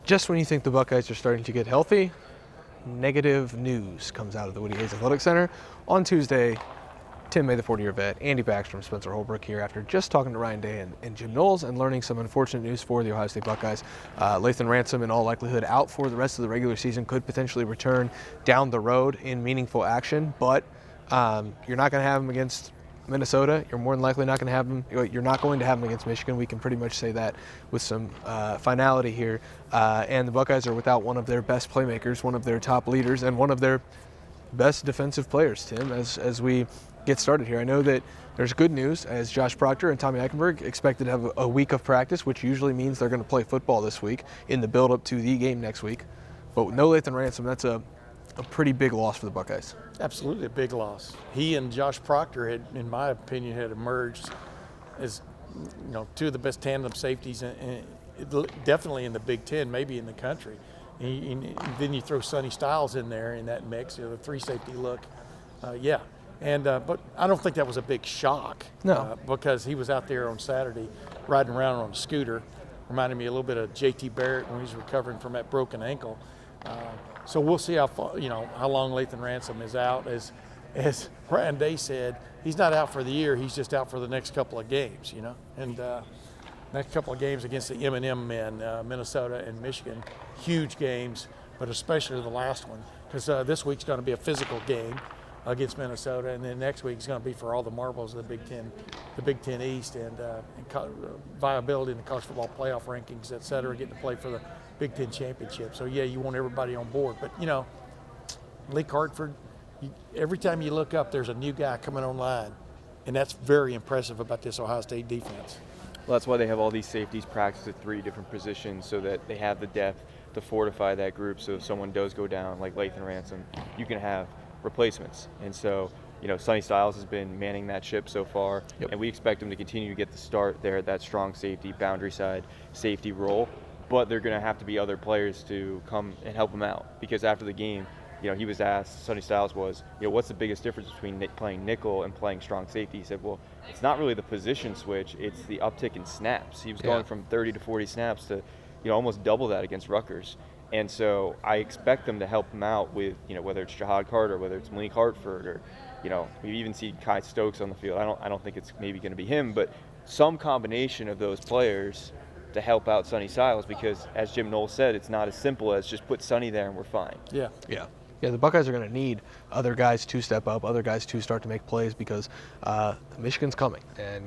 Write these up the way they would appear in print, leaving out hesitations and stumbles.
Just when you think the Buckeyes are starting to get healthy, negative news comes out of the Woody Hayes Athletic Center. On Tuesday, Tim May, the 40-year vet, Andy Backstrom, Spencer Holbrook here after just talking to Ryan Day and Jim Knowles and learning some unfortunate news for the Ohio State Buckeyes. Lathan Ransom, in all likelihood, out for the rest of the regular season, could potentially return down the road in meaningful action, but you're not going to have him against Minnesota. You're more than likely not going to have him. You're not going to have him against Michigan. We can pretty much say that with some finality here. And the Buckeyes are without one of their best playmakers, one of their top leaders, and one of their best defensive players, Tim, as we get started here. I know that there's good news, as Josh Proctor and Tommy Eichenberg expected to have a week of practice, which usually means they're going to play football this week in the build-up to the game next week. But with no Lathan Ransom, that's a pretty big loss for the Buckeyes. Absolutely a big loss. He and Josh Proctor had, in my opinion, had emerged as two of the best tandem safeties, definitely in the Big Ten, maybe in the country. And then you throw Sonny Styles in there in that mix, the three safety look. But I don't think that was a big shock. No. Because he was out there on Saturday riding around on a scooter. Reminded me a little bit of J.T. Barrett when he was recovering from that broken ankle. So we'll see how long Lathan Ransom is out. As Ryan Day said, he's not out for the year. He's just out for the next couple of games, And next couple of games against the M&M men, Minnesota and Michigan, huge games, but especially the last one, because this week's going to be a physical game against Minnesota, and then next week is going to be for all the marbles of the Big Ten East, and viability in the college football playoff rankings, et cetera, getting to play for the Big Ten championship. So yeah, you want everybody on board, but Lee Hartford, every time you look up, there's a new guy coming online, and that's very impressive about this Ohio State defense. Well, that's why they have all these safeties practice at 3 different positions, so that they have the depth to fortify that group. So if someone does go down, like Lathan Ransom, you can have replacements. And so, Sonny Styles has been manning that ship so far, Yep. and we expect him to continue to get the start there at that strong safety, boundary side safety role. But they're going to have to be other players to come and help him out, because after the game, he was asked, Sonny Styles was, what's the biggest difference between playing nickel and playing strong safety? He said, well, it's not really the position switch, it's the uptick in snaps. He was going from 30 to 40 snaps to, almost double that against Rutgers. And so I expect them to help him out with, whether it's Jahad Carter, whether it's Malik Hartford, or, we even see Kai Stokes on the field. I don't think it's maybe going to be him, but some combination of those players to help out Sonny Styles, because as Jim Knowles said, it's not as simple as just put Sonny there and we're fine. Yeah, the Buckeyes are going to need other guys to step up, other guys to start to make plays, because Michigan's coming, and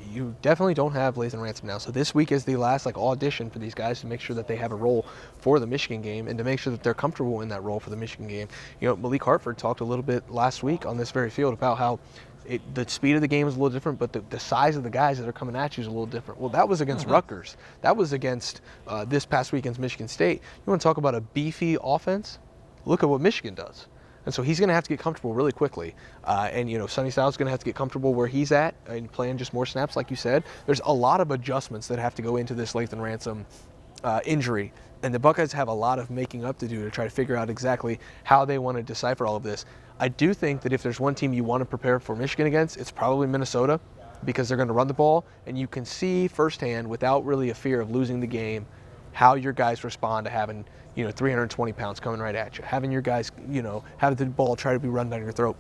you definitely don't have Lathan Ransom now. So this week is the last audition for these guys to make sure that they have a role for the Michigan game, and to make sure that they're comfortable in that role for the Michigan game. Malik Hartford talked a little bit last week on this very field about how the speed of the game is a little different, but the size of the guys that are coming at you is a little different. Well, that was against Rutgers. That was against this past week against Michigan State. You want to talk about a beefy offense? Look at what Michigan does. And so he's going to have to get comfortable really quickly. Sonny Styles is going to have to get comfortable where he's at and playing just more snaps, like you said. There's a lot of adjustments that have to go into this Lathan Ransom injury. And the Buckeyes have a lot of making up to do to try to figure out exactly how they want to decipher all of this. I do think that if there's one team you want to prepare for Michigan against, it's probably Minnesota, because they're going to run the ball. And you can see firsthand, without really a fear of losing the game, how your guys respond to having 320 pounds coming right at you, having your guys, have the ball try to be run down your throat.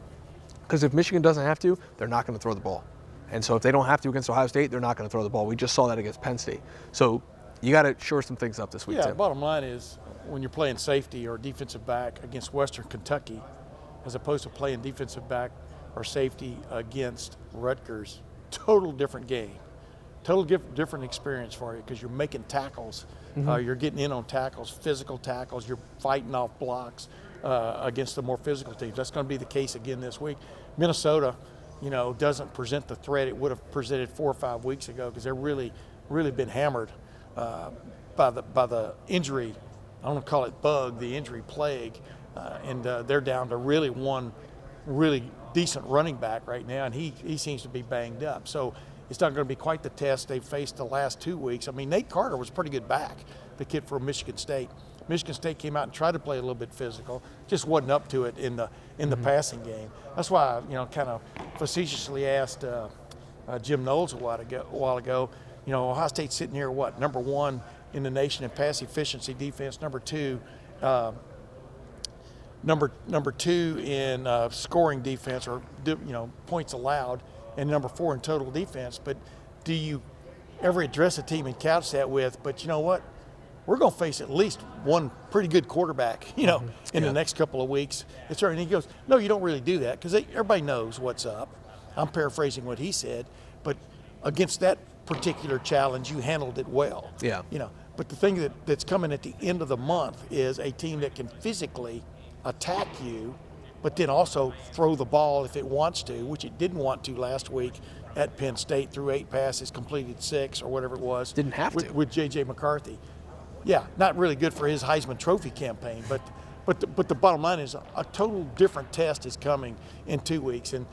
Because if Michigan doesn't have to, they're not going to throw the ball. And so if they don't have to against Ohio State, they're not going to throw the ball. We just saw that against Penn State. So you got to shore some things up this week, Yeah, Tim. bottom line is, when you're playing safety or defensive back against Western Kentucky, as opposed to playing defensive back or safety against Rutgers, total different game. Total different experience for you, because you're making tackles. You're getting in on tackles, physical tackles. You're fighting off blocks against the more physical teams. That's going to be the case again this week. Minnesota, doesn't present the threat it would have presented 4 or 5 weeks ago, because they're really been hammered by the injury. I don't want to call it bug, the injury plague, and they're down to one really decent running back right now, and he seems to be banged up. So it's not going to be quite the test they've faced the last 2 weeks. I mean, Nate Carter was a pretty good back, the kid from Michigan State. Michigan State came out and tried to play a little bit physical, just wasn't up to it in the passing game. That's why I, kind of facetiously asked Jim Knowles a while ago. Ohio State's sitting here, number 1 in the nation in pass efficiency defense. Number two in scoring defense, or points allowed, and number 4 in total defense. But do you ever address a team and couch that with, but you know what? We're going to face at least one pretty good quarterback, in the next couple of weeks. And he goes, no, you don't really do that, because everybody knows what's up. I'm paraphrasing what he said, but against that particular challenge, you handled it well. Yeah. But the thing that's coming at the end of the month is a team that can physically attack you, but then also throw the ball if it wants to, which it didn't want to last week at Penn State. Threw 8 passes, completed 6 or whatever it was. Didn't have to. With J.J. McCarthy. Yeah, not really good for his Heisman Trophy campaign, but the bottom line is a total different test is coming in 2 weeks, and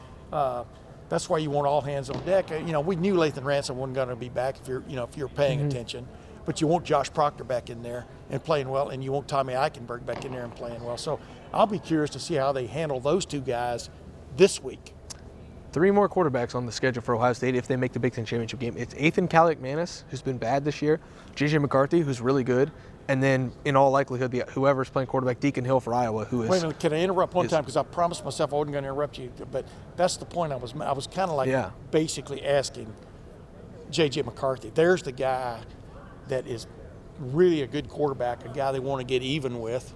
that's why you want all hands on deck. We knew Lathan Ransom wasn't going to be back if you're paying attention, but you want Josh Proctor back in there and playing well, and you want Tommy Eichenberg back in there and playing well. So I'll be curious to see how they handle those 2 guys this week. 3 more quarterbacks on the schedule for Ohio State if they make the Big Ten championship game. It's Ethan Kaliakmanis, who's been bad this year, J.J. McCarthy, who's really good, and then in all likelihood, whoever's playing quarterback, Deacon Hill for Iowa, who is. Wait a minute, can I interrupt one time, because I promised myself I wasn't going to interrupt you, but that's the point I was kind of basically asking J.J. McCarthy. There's the guy that is really a good quarterback, a guy they want to get even with,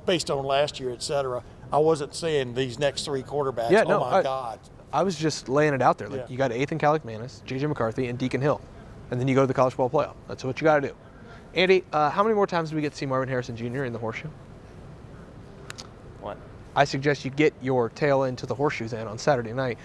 based on last year, et cetera. I wasn't saying these next 3 quarterbacks. Yeah, my God. I was just laying it out there. You got Ethan Kaliakmanis, J.J. McCarthy, and Deacon Hill. And then you go to the college football playoff. That's what you got to do. Andy, how many more times do we get to see Marvin Harrison Jr. in the horseshoe? 1. I suggest you get your tail into the horseshoes on Saturday night.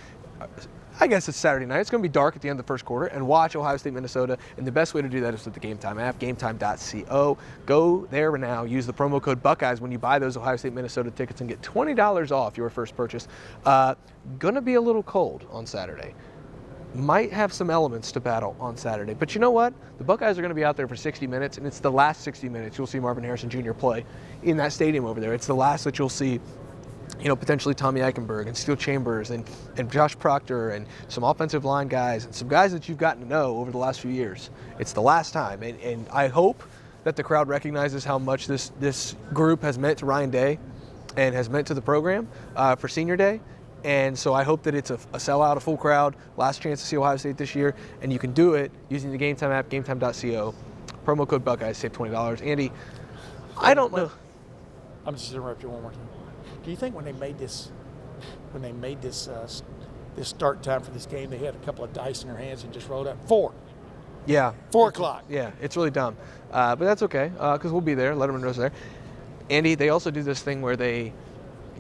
I guess it's Saturday night. It's going to be dark at the end of the first quarter, and watch Ohio State, Minnesota. And the best way to do that is with the Game Time app, gametime.co. Go there now. Use the promo code Buckeyes when you buy those Ohio State, Minnesota tickets and get $20 off your first purchase. Going to be a little cold on Saturday. Might have some elements to battle on Saturday. But you know what? The Buckeyes are going to be out there for 60 minutes, and it's the last 60 minutes you'll see Marvin Harrison Jr. play in that stadium over there. It's the last that you'll see potentially Tommy Eichenberg and Steele Chambers and Josh Proctor and some offensive line guys and some guys that you've gotten to know over the last few years. It's the last time, and I hope that the crowd recognizes how much this group has meant to Ryan Day and has meant to the program for Senior Day. And so I hope that it's a sellout, a full crowd, last chance to see Ohio State this year, and you can do it using the Game Time app, gametime.co. Promo code Buckeyes, save $20. Andy, I don't know. I'm just interrupt you one more time. Do you think when they made this start time for this game, they had a couple of dice in their hands and just rolled out 4? Yeah. 4 o'clock. Yeah, it's really dumb. But that's okay, because we'll be there. Lettermen Row's there. Andy, they also do this thing where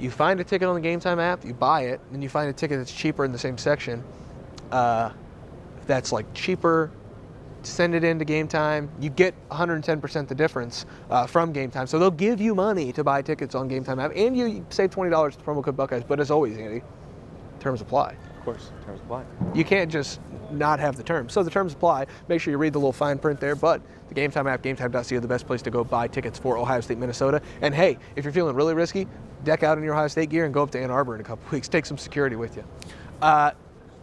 you find a ticket on the Game Time app, you buy it, and you find a ticket that's cheaper in the same section. That's cheaper. Send it into Game Time. You get 110% the difference from Game Time. So they'll give you money to buy tickets on Game Time app, and you save $20 with the promo code Buckeyes. But as always, Andy, terms apply. Of course, terms apply. You can't just not have the terms. So the terms apply. Make sure you read the little fine print there. But the Game Time app, gametime.co, the best place to go buy tickets for Ohio State, Minnesota. And hey, if you're feeling really risky, deck out in your Ohio State gear and go up to Ann Arbor in a couple weeks. Take some security with you.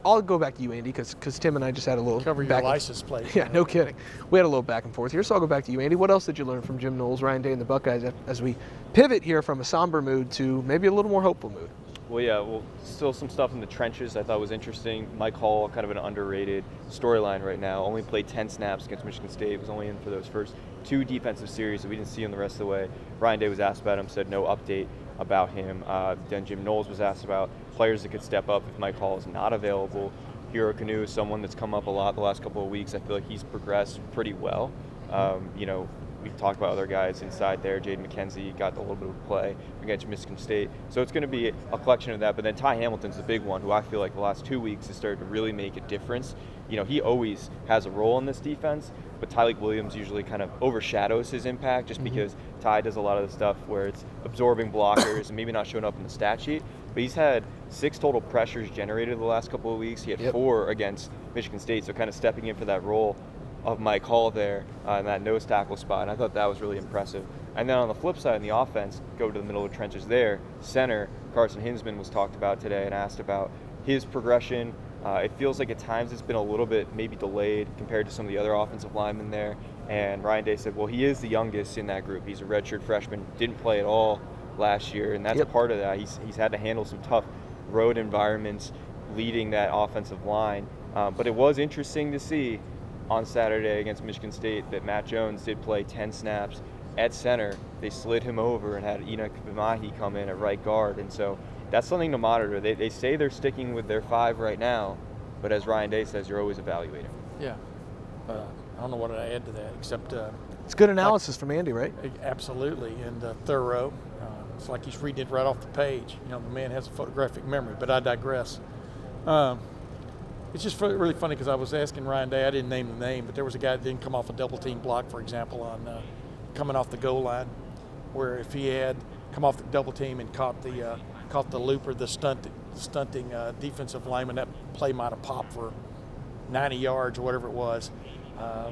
I'll go back to you, Andy, because Tim and I just had a little cover your license plate. Yeah, no kidding. We had a little back and forth here, so I'll go back to you, Andy. What else did you learn from Jim Knowles, Ryan Day, and the Buckeyes as we pivot here from a somber mood to maybe a little more hopeful mood? Well, still some stuff in the trenches I thought was interesting. Mike Hall, kind of an underrated storyline right now. Only played 10 snaps against Michigan State. Was only in for those first 2 defensive series, so we didn't see him the rest of the way. Ryan Day was asked about him, said no update about him. Then Jim Knowles was asked about players that could step up if Mike Hall is not available. Hero Canoe is someone that's come up a lot the last couple of weeks. I feel like he's progressed pretty well. We've talked about other guys inside there. Jaden McKenzie got a little bit of play against Michigan State. So it's going to be a collection of that. But then Ty Hamilton's the big one, who I feel like the last 2 weeks has started to really make a difference. He always has a role in this defense, but Tyleik Williams usually kind of overshadows his impact just because Ty does a lot of the stuff where it's absorbing blockers and maybe not showing up in the stat sheet. But he's had 6 total pressures generated the last couple of weeks. He had 4 against Michigan State, so kind of stepping in for that role of Mike Hall there in that nose tackle spot. And I thought that was really impressive. And then on the flip side, in the offense, go to the middle of the trenches there. Center Carson Hinsman was talked about today and asked about his progression. It feels like at times it's been a little bit maybe delayed compared to some of the other offensive linemen there. And Ryan Day said, well, he is the youngest in that group. He's a redshirt freshman, didn't play at all last year, and that's a part of that. He's had to handle some tough road environments leading that offensive line. But it was interesting to see on Saturday against Michigan State that Matt Jones did play 10 snaps at center. They slid him over and had Enoch Bimahi come in at right guard. And so that's something to monitor. They say they're sticking with their 5 right now, but as Ryan Day says, you're always evaluating. Yeah. I don't know what to add to that except It's good analysis from Andy, right? absolutely, and thorough. It's like he's reading it right off the page. You know, the man has a photographic memory, but I digress. It's just really funny because I was asking Ryan Day, I didn't name the name, but there was a guy that didn't come off a double team block, for example, on coming off the goal line, where if he had come off the double team and caught the looper, the stunting defensive lineman, that play might have popped for 90 yards or whatever it was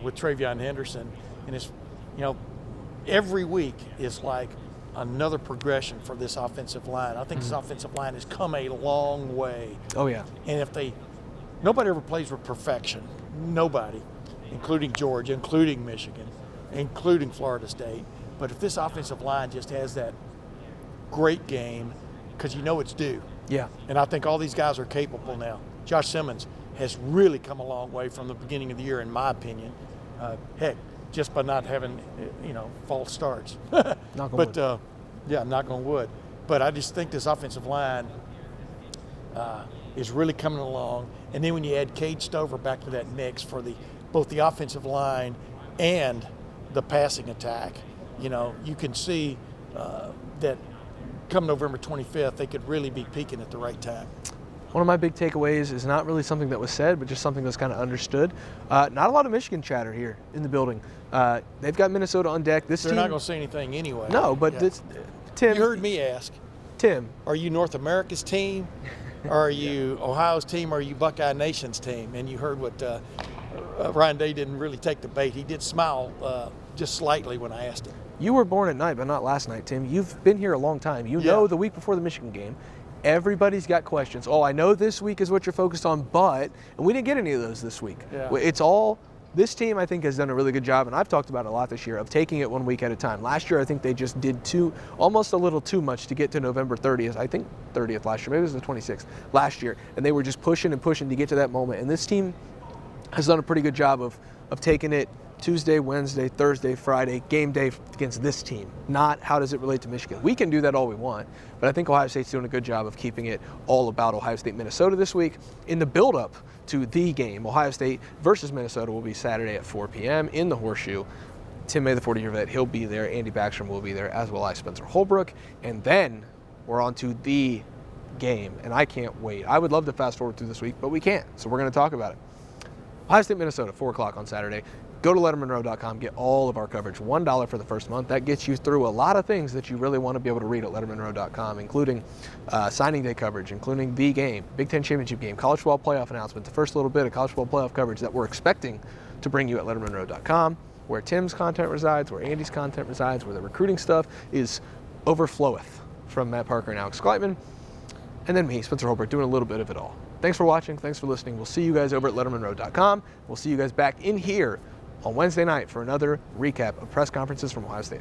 with Travion Henderson. And it's, you know, every week is like another progression for this offensive line. I think this offensive line has come a long way. Oh, yeah. And nobody ever plays with perfection. Nobody, including Georgia, including Michigan, including Florida State. But if this offensive line just has that great game, because you know it's due. Yeah. And I think all these guys are capable now. Josh Simmons has really come a long way from the beginning of the year, in my opinion. Heck, just by not having, false starts. Knock on wood. Yeah, knock on wood. But I just think this offensive line is really coming along. And then when you add Cade Stover back to that mix for both the offensive line and the passing attack, you can see that come November 25th, they could really be peaking at the right time. One of my big takeaways is not really something that was said, but just something that's kind of understood. Not a lot of Michigan chatter here in the building. They've got Minnesota on deck. They're not going to say anything anyway. No, but Tim. You heard me ask. Tim. Are you North America's team? Are you Ohio's team? Or are you Buckeye Nation's team? And you heard what Ryan Day didn't really take the bait. He did smile just slightly when I asked him. You were born at night, but not last night, Tim. You've been here a long time. You know the week before the Michigan game, everybody's got questions. Oh, I know this week is what you're focused on, and we didn't get any of those this week. Yeah. It's all, this team I think has done a really good job, and I've talked about it a lot this year, of taking it 1 week at a time. Last year I think they just did almost a little too much to get to November 30th. I think 30th last year, maybe it was the 26th last year, and they were just pushing and pushing to get to that moment. And this team has done a pretty good job of taking it Tuesday, Wednesday, Thursday, Friday, game day against this team, not how does it relate to Michigan. We can do that all we want, but I think Ohio State's doing a good job of keeping it all about Ohio State, Minnesota this week. In the build-up to the game, Ohio State versus Minnesota will be Saturday at 4 p.m. in the Horseshoe. Tim May, the 40-year vet, he'll be there. Andy Backstrom will be there, as will I, Spencer Holbrook. And then we're on to the game, and I can't wait. I would love to fast forward through this week, but we can't, so we're going to talk about it. Ohio State, Minnesota, 4 o'clock on Saturday. Go to lettermenrow.com, get all of our coverage, $1 for the first month. That gets you through a lot of things that you really want to be able to read at lettermenrow.com, including signing day coverage, including the game, Big Ten Championship game, college football playoff announcement, the first little bit of college football playoff coverage that we're expecting to bring you at lettermenrow.com, where Tim's content resides, where Andy's content resides, where the recruiting stuff is overfloweth from Matt Parker and Alex Gleitman, and then me, Spencer Holbrook, doing a little bit of it all. Thanks for watching. Thanks for listening. We'll see you guys over at lettermenrow.com. We'll see you guys back in here on Wednesday night for another recap of press conferences from Ohio State.